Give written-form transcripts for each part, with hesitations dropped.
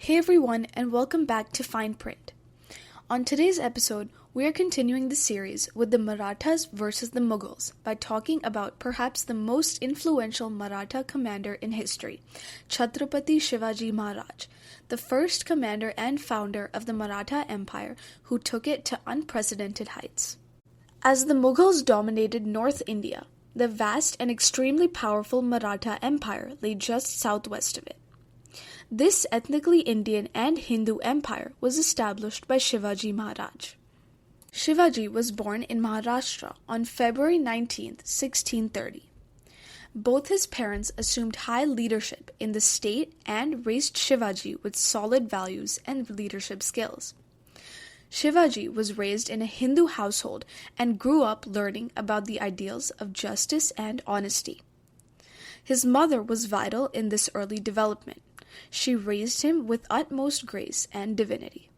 Hey everyone, and welcome back to Fine Print. On today's episode, we are continuing the series with the Marathas versus the Mughals by talking about perhaps the most influential Maratha commander in history, Chhatrapati Shivaji Maharaj, the first commander and founder of the Maratha Empire who took it to unprecedented heights. As the Mughals dominated North India, the vast and extremely powerful Maratha Empire lay just southwest of it. This ethnically Indian and Hindu empire was established by Shivaji Maharaj. Shivaji was born in Maharashtra on February 19, 1630. Both his parents assumed high leadership in the state and raised Shivaji with solid values and leadership skills. Shivaji was raised in a Hindu household and grew up learning about the ideals of justice and honesty. His mother was vital in this early development. She raised him with utmost grace and divinity.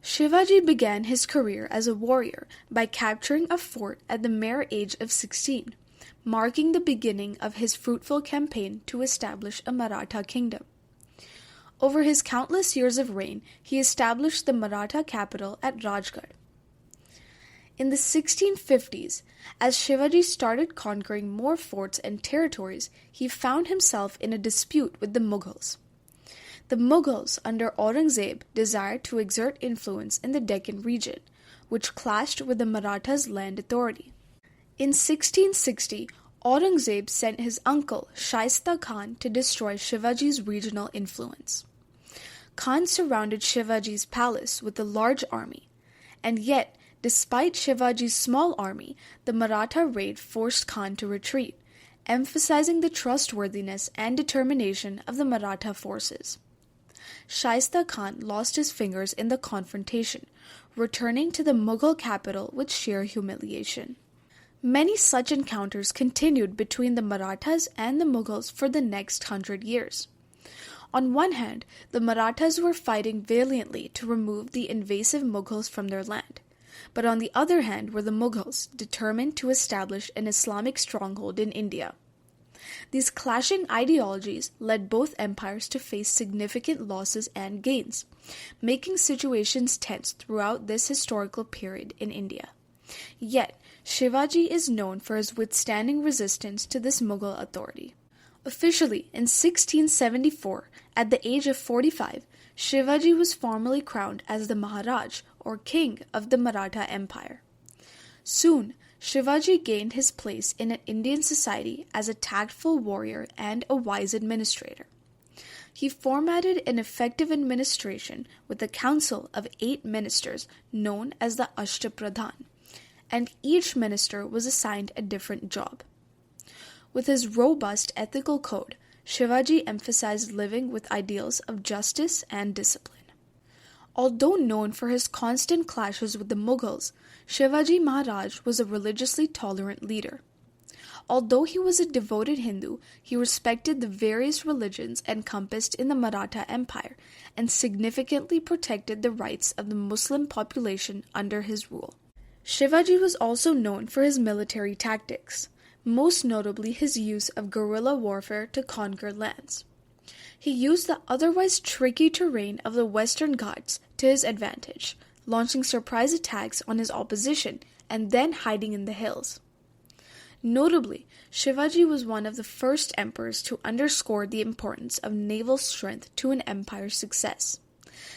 Shivaji began his career as a warrior by capturing a fort at the mere age of 16, marking the beginning of his fruitful campaign to establish a Maratha kingdom. Over his countless years of reign, he established the Maratha capital at Rajgarh. In the 1650s, as Shivaji started conquering more forts and territories, he found himself in a dispute with the Mughals. The Mughals under Aurangzeb desired to exert influence in the Deccan region, which clashed with the Marathas' land authority. In 1660, Aurangzeb sent his uncle Shaista Khan to destroy Shivaji's regional influence. Khan surrounded Shivaji's palace with a large army, and yet, despite Shivaji's small army, the Maratha raid forced Khan to retreat, emphasizing the trustworthiness and determination of the Maratha forces. Shaista Khan lost his fingers in the confrontation, returning to the Mughal capital with sheer humiliation. Many such encounters continued between the Marathas and the Mughals for the next 100 years. On one hand, the Marathas were fighting valiantly to remove the invasive Mughals from their land, but on the other hand were the Mughals, determined to establish an Islamic stronghold in India. These clashing ideologies led both empires to face significant losses and gains, making situations tense throughout this historical period in India. Yet, Shivaji is known for his withstanding resistance to this Mughal authority. Officially, in 1674, at the age of 45, Shivaji was formally crowned as the Maharaj, or king, of the Maratha Empire. Soon, Shivaji gained his place in Indian society as a tactful warrior and a wise administrator. He formatted an effective administration with a council of 8 ministers known as the Ashtapradhan, and each minister was assigned a different job. With his robust ethical code, Shivaji emphasized living with ideals of justice and discipline. Although known for his constant clashes with the Mughals, Shivaji Maharaj was a religiously tolerant leader. Although he was a devoted Hindu, he respected the various religions encompassed in the Maratha Empire and significantly protected the rights of the Muslim population under his rule. Shivaji was also known for his military tactics, most notably his use of guerrilla warfare to conquer lands. He used the otherwise tricky terrain of the Western Ghats to his advantage, launching surprise attacks on his opposition and then hiding in the hills. Notably, Shivaji was one of the first emperors to underscore the importance of naval strength to an empire's success.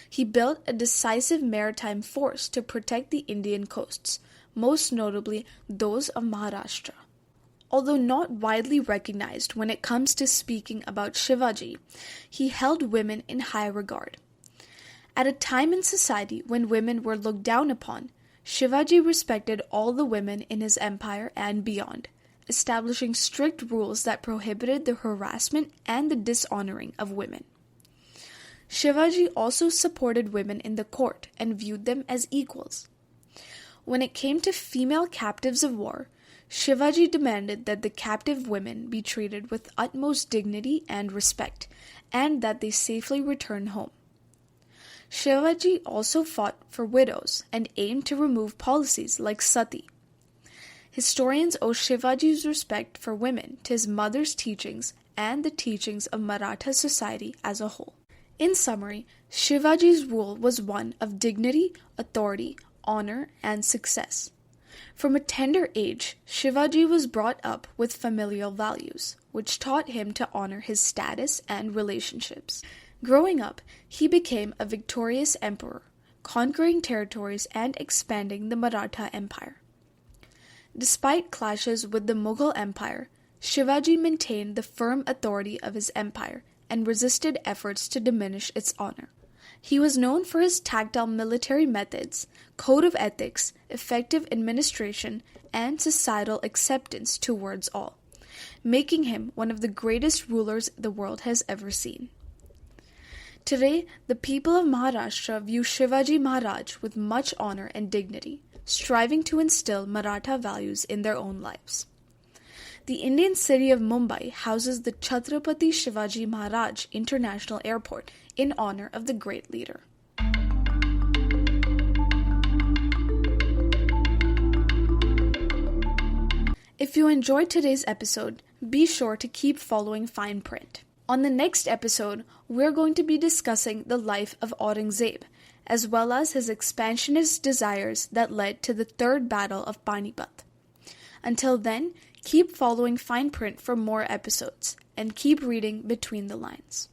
He built a decisive maritime force to protect the Indian coasts, most notably those of Maharashtra. Although not widely recognized when it comes to speaking about Shivaji, he held women in high regard. At a time in society when women were looked down upon, Shivaji respected all the women in his empire and beyond, establishing strict rules that prohibited the harassment and the dishonoring of women. Shivaji also supported women in the court and viewed them as equals. When it came to female captives of war, Shivaji demanded that the captive women be treated with utmost dignity and respect, and that they safely return home. Shivaji also fought for widows and aimed to remove policies like sati. Historians owe Shivaji's respect for women to his mother's teachings and the teachings of Maratha society as a whole. In summary, Shivaji's rule was one of dignity, authority, honor, and success. From a tender age, Shivaji was brought up with familial values, which taught him to honor his status and relationships. Growing up, he became a victorious emperor, conquering territories and expanding the Maratha Empire. Despite clashes with the Mughal Empire, Shivaji maintained the firm authority of his empire and resisted efforts to diminish its honor. He was known for his tactile military methods, code of ethics, effective administration, and societal acceptance towards all, making him one of the greatest rulers the world has ever seen. Today, the people of Maharashtra view Shivaji Maharaj with much honor and dignity, striving to instill Maratha values in their own lives. The Indian city of Mumbai houses the Chhatrapati Shivaji Maharaj International Airport in honor of the great leader. If you enjoyed today's episode, be sure to keep following Fine Print. On the next episode, we're going to be discussing the life of Aurangzeb, as well as his expansionist desires that led to the Third Battle of Panipat. Until then, keep following Fine Print for more episodes, and keep reading between the lines.